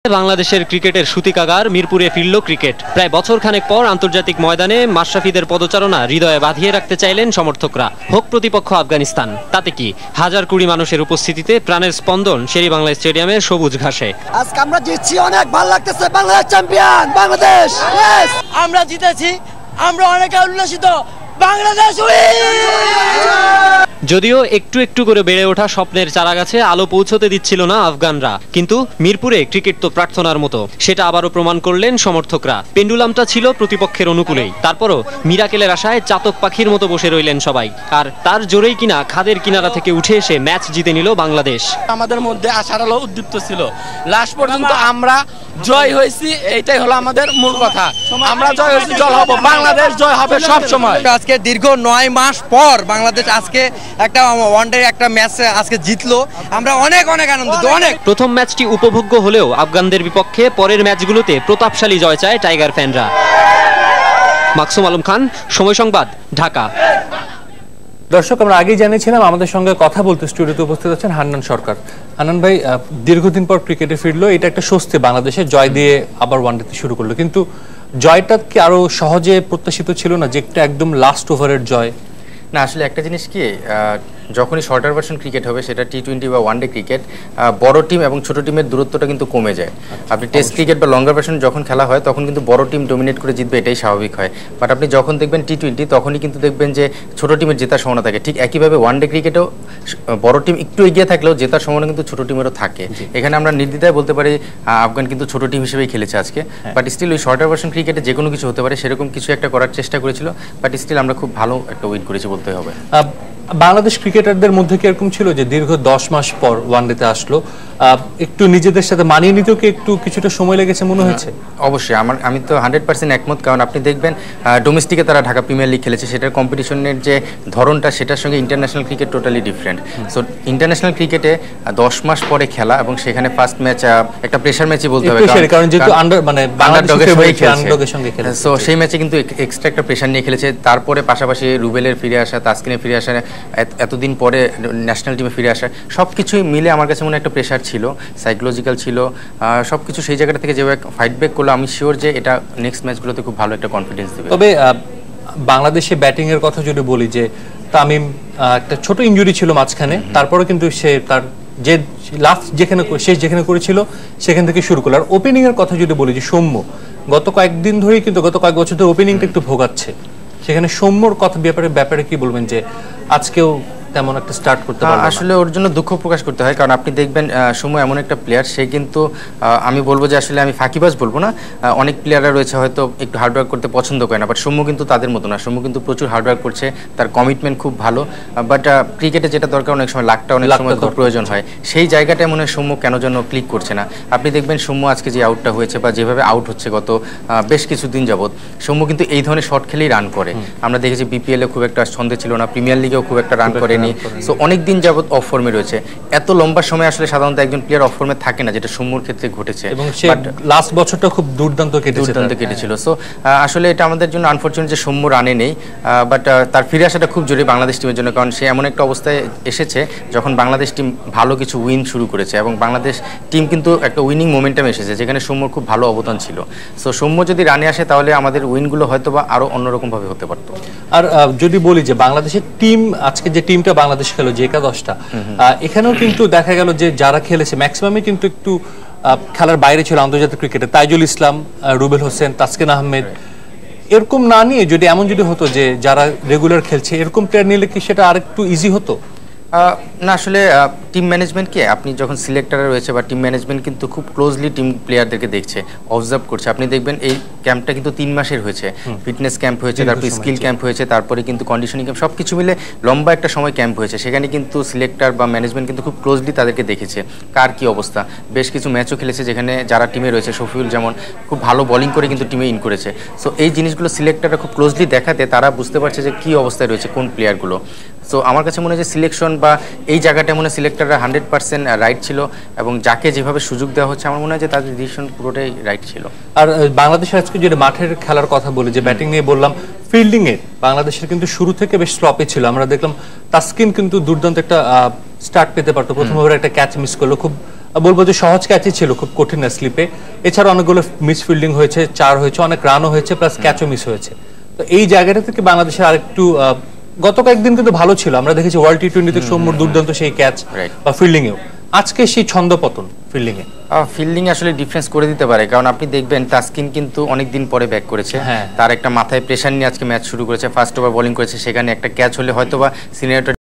বাংলাদেশের ক্রিকেটের সূতিকাগার মিরপুরে ফিরল ক্রিকেট। প্রায় বছরখানেক পর আন্তর্জাতিক ময়দানে মাশরাফিদের পদচারণা হৃদয়ে বাঁধিয়ে রাখতে চাইলেন সমর্থকরা। হোক প্রতিপক্ষ আফগানিস্তান, তাতে কি? হাজার কুড়ি মানুষের উপস্থিতিতে প্রাণের স্পন্দন শেরেবাংলা স্টেডিয়ামের সবুজ ঘাসে। আজকে আমরা জিতছি, অনেক ভালো লাগতেছে। বাংলাদেশ চ্যাম্পিয়ন, বাংলাদেশ। আমরা জিতেছি, আমরা অনেক উল্লাসিত। বাংলাদেশ যদিও একটু একটু করে বেড়ে ওঠা স্বপ্নের চারাগাছে আলো পৌঁছতে দিচ্ছিল না আফগানরা, কিন্তু মিরপুরে ক্রিকেট তো প্রার্থনার মতো, সেটা আবারও প্রমাণ করলেন সমর্থকরা। পেন্ডুলামটা ছিল প্রতিপক্ষের অনুকূলেই, তারপরও মিরাকেলের আশায় চাতক পাখির মতো বসে রইলেন সবাই। আর তার জোরেই কিনা খাদের কিনারা থেকে উঠে এসে ম্যাচ জিতে নিল বাংলাদেশ। আমাদের মধ্যে আশার আলো উদ্দীপ্ত ছিল, লাস্ট পর্যন্ত আমরা জয় হয়েছি, এইটাই হলো আমাদের মূল কথা। আমরা জয় হয়েছি, জয় হব, বাংলাদেশ জয় হবে সব সময়। আজকে দীর্ঘ 9 মাস পর বাংলাদেশ আজকে একটা ওয়ানডে একটা ম্যাচ আজকে জিতলো, আমরা অনেক অনেক আনন্দিত। অনেক প্রথম ম্যাচটি উপভোগ্য হলেও আফগানদের বিপক্ষে পরের ম্যাচগুলোতে প্রতাপশালী জয় চায় টাইগার ফ্যানরা। মাকসুম আলম খান, সময় সংবাদ, ঢাকা। দর্শক, আমরা আগেই জানিয়েছিলাম আমাদের সঙ্গে কথা বলতে স্টুডিওতে উপস্থিত আছেন হান্নান সরকার। হান্নান ভাই, দীর্ঘদিন পর ক্রিকেটে ফিরলো, এটা একটা স্বস্তি। বাংলাদেশের জয় দিয়ে আবার ওয়ানডেতে শুরু করলো, কিন্তু জয়টা কি আরো সহজে প্রত্যাশিত ছিল না, যে একটা একদম লাস্ট ওভারের জয়? না, আসলে একটা জিনিস কি, যখনই শর্টার ভার্সন ক্রিকেট হবে, সেটা টি-20 বা ওয়ানডে ক্রিকেট, বড় টিম এবং ছোট টিমের দূরত্বটা কিন্তু কমে যায়। আপনি টেস্ট ক্রিকেট বা লঙ্গার ভার্সন যখন খেলা হয়, তখন কিন্তু বড় টিম ডোমিনেট করে জিতবে, এটাই স্বাভাবিক হয়। বাট আপনি যখন দেখবেন টি-20, তখনই কিন্তু দেখবেন যে ছোট টিমের জেতার সম্ভাবনা থাকে। ঠিক একইভাবে ওয়ানডে ক্রিকেটেও বড় টিম একটু এগিয়ে থাকলেও জেতার সম্ভাবনা কিন্তু ছোট টিমেরও থাকে। এখানে আমরা নির্দ্বিধায় বলতে পারি আফগান কিন্তু ছোট টিম হিসেবেই খেলেছে আজকে। বাট স্টিল ওই শর্টার ভার্সন ক্রিকেটে যে কোনো কিছু হতে পারে, সেরকম কিছু একটা করার চেষ্টা করেছিল। বাট স্টিল আমরা খুব ভালো একটা উইন করেছি বলতে হবে। বাংলাদেশ ক্রিকেটারদের মধ্যে কি এরকম ছিল যে দীর্ঘ 10 মাস পর ওয়ানডেতে আসলো, একটু নিজেদের সাথে মানিয়ে নিতেও কি একটু কিছুটা সময় লেগেছে মনে হয়েছে? অবশ্যই, আমি তো 100% একমত। কারণ আপনি দেখবেন ডোমেস্টিকে তারা ঢাকা প্রিমিয়ার লিগ খেলেছে, সেটার কম্পিটিশনের যে ধরনটা, সেটার সঙ্গে international cricket totally different. So international ক্রিকেটে 10 মাস পরে খেলা এবং সেখানে ফার্স্ট ম্যাচ একটা প্রেশার ম্যাচই বলতে হবে, কারণ যেহেতু আন্ডারডগের সঙ্গে খেলেছে। সো সেই ম্যাচে কিন্তু এক্সট্রা একটা প্রেশার নিয়ে খেলেছে। তারপরে পাশাপাশি রুবেলের ফিরে আসা, তাসকিনের ফিরে আসা, এতদিন পরে ন্যাশনাল টিমে ফিরে আসা, সব কিছুই মিলে আমার কাছে মনে একটা প্রেশার ছিল, সাইকোলজিক্যাল ছিল, সব কিছু সেই জায়গাটা থেকে যেভাবে ফাইট ব্যাক করলো, আমি শিওর যে এটা নেক্সট ম্যাচগুলোতে খুব ভালো একটা কনফিডেন্স দেবে। তবে বাংলাদেশে ব্যাটিং এর কথা যদি বলি, যে তামিম একটা ছোট ইনজুরি ছিল মাঝখানে, তারপরে কিন্তু সে তার যে লাস্ট শেষ যেখানে করেছিল সেখান থেকে শুরু করলো। আর ওপেনিং এর কথা যদি বলি, যে সৌম্য গত কয়েকদিন ধরেই কিন্তু গত কয়েক বছর ধরে ওপেনিংটা একটু ভোগাচ্ছে, সেখানে সৌম্যর কথা ব্যাপারে কি বলবেন, যে আজকেও তেমন একটা স্টার্ট করতে পারলো না? আসলে ওর জন্য দুঃখ প্রকাশ করতে হয়, কারণ আপনি দেখবেন সৌম্য এমন একটা প্লেয়ার, সে কিন্তু আমি বলবো যে আসলে আমি ফাঁকিবাজ বলবো না, অনেক প্লেয়াররা রয়েছে হয়তো একটু হার্ডওয়ার্ক করতে পছন্দ করে না, বাট সৌম্য কিন্তু তাদের মতো না। সৌম্য কিন্তু প্রচুর হার্ডওয়ার্ক করছে, তার কমিটমেন্ট খুব ভালো। বাট ক্রিকেটে যেটা দরকার, অনেক সময় লাকটা অনেক সময় খুব প্রয়োজন হয়, সেই জায়গাটায় মনে হয় সৌম্য কেন যেন ক্লিক করছে না। আপনি দেখবেন সৌম্য আজকে যে আউটটা হয়েছে বা যেভাবে আউট হচ্ছে গত বেশ কিছুদিন যাবৎ, সৌম্য কিন্তু এই ধরনের শট খেলেই রান করে। আমরা দেখেছি বিপিএলে খুব একটা ছন্দে ছিল না, প্রিমিয়ার লিগেও খুব একটা রান করেনি। সো অনেক দিন যাবত অফ ফর্মে রয়েছে। এত লম্বা সময় আসলে সাধারণত একজন প্লেয়ার অফ ফর্মে থাকে না, যেটা সৌম্যর ক্ষেত্রে ঘটেছে। এবং লাস্ট বছরটা খুব দুর্দান্ত কেটেছিল। সো আসলে এটা আমাদের জন্য আনফরচুনেট যে সৌম্য রানে নেই, বাট তার ফিরে আসাটা খুব জরুরি বাংলাদেশ টিমের জন্য, কারণ সে এমন একটা অবস্থায় এসেছে যখন বাংলাদেশ টিম ভালো কিছু উইন শুরু করেছে এবং বাংলাদেশ টিম কিন্তু একটা উইনিং মোমেন্টাম এসেছে, যেখানে সৌম্যর খুব ভালো অবদান ছিল। সো সৌম্য যদি রানে আসে, তাহলে আমাদের উইনগুলো হয়তো বা আরো অন্যরকমভাবে হতে পারতো। আর যদি বলি যে বাংলাদেশের টিম, আজকে যে টিমটা বাংলাদেশ খেলো, যে একাদশটা, এখানেও কিন্তু দেখা গেল যে যারা খেলেছে ম্যাক্সিমামই কিন্তু একটু খেলার বাইরে ছিল আন্তর্জাতিক ক্রিকেটে। তাইজুল ইসলাম, রুবেল হোসেন, তাসকিন আহমেদ, এরকম না নিয়ে যদি এমন যদি হতো যে যারা রেগুলার খেলছে, এরকম প্লেয়ার নিলে কি সেটা আরেকটু ইজি হতো? না, আসলে টিম ম্যানেজমেন্টকে আপনি যখন সিলেক্টরে রয়েছে বা টিম ম্যানেজমেন্ট কিন্তু খুব ক্লোজলি টিম প্লেয়ারদেরকে দেখছে, অবজার্ভ করছে। আপনি দেখবেন এই ক্যাম্পটা কিন্তু 3 মাসের হয়েছে, ফিটনেস ক্যাম্প হয়েছে, তারপরে স্কিল ক্যাম্প হয়েছে, তারপরে কিন্তু কন্ডিশনিং ক্যাম্প, সব কিছু মিলে লম্বা একটা সময় ক্যাম্প হয়েছে। সেখানে কিন্তু সিলেক্টর বা ম্যানেজমেন্ট কিন্তু খুব ক্লোজলি তাদেরকে দেখেছে কার কী অবস্থা। বেশ কিছু ম্যাচও খেলেছে যেখানে যারা টিমে রয়েছে, শফিউল যেমন খুব ভালো বোলিং করে কিন্তু টিমে ইন করেছে। সো এই জিনিসগুলো সিলেক্টররা খুব ক্লোজলি দেখাতে তারা বুঝতে পারছে যে কী অবস্থায় রয়েছে কোন প্লেয়ারগুলো। সো আমার কাছে মনে হয় যে সিলেকশন বা এই জায়গাটা মনে হয় সিলেক্টররা 100% রাইট ছিল, এবং যাকে যেভাবে সুযোগ দেওয়া হচ্ছে আমার মনে হয় যে তাদের ডিসিশন পুরোটাই রাইট ছিল। আর বাংলাদেশের আজকে যে মাঠের খেলার কথা বলি, যে ব্যাটিং নিয়ে বললাম, ফিল্ডিং এ বাংলাদেশের কিন্তু শুরু থেকে বেশ স্লপে ছিল। আমরা দেখলাম তাসকিন কিন্তু দুর্দান্ত একটা স্টার্ট পেতে পারতো, প্রথম ওভারে একটা ক্যাচ মিস করলো, খুব বলবো যে সহজ ক্যাচই ছিল, খুব কঠিন না স্লিপে। এছাড়া অনেকগুলো মিস ফিল্ডিং হয়েছে, 4 হয়েছে, অনেক রানও হয়েছে, প্লাস ক্যাচও মিস হয়েছে। তো এই জায়গাটা থেকে বাংলাদেশের আরেকটু গত কয়েকদিন কিন্তু ভালো ছিল, আমরা দেখেছি ওয়ার্ল্ড টি20তে সৌম্যর দুর্দান্ত সেই ক্যাচ বা ফিল্ডিংয়েও। আজকে সেই ছন্দপতন ফিল্ডিংয়ে ফিল্ডিং আসলে ডিফারেন্স করে দিতে পারে, কারণ আপনি দেখবেন তাসকিন কিন্তু অনেকদিন পরে ব্যাক করেছে, তার একটা মাথায় প্রেশার নিয়ে আজকে ম্যাচ শুরু করেছে। ফার্স্ট ওভার বোলিং করেছে, সেখানে একটা ক্যাচ হলে হয়তোবা সিনিয়র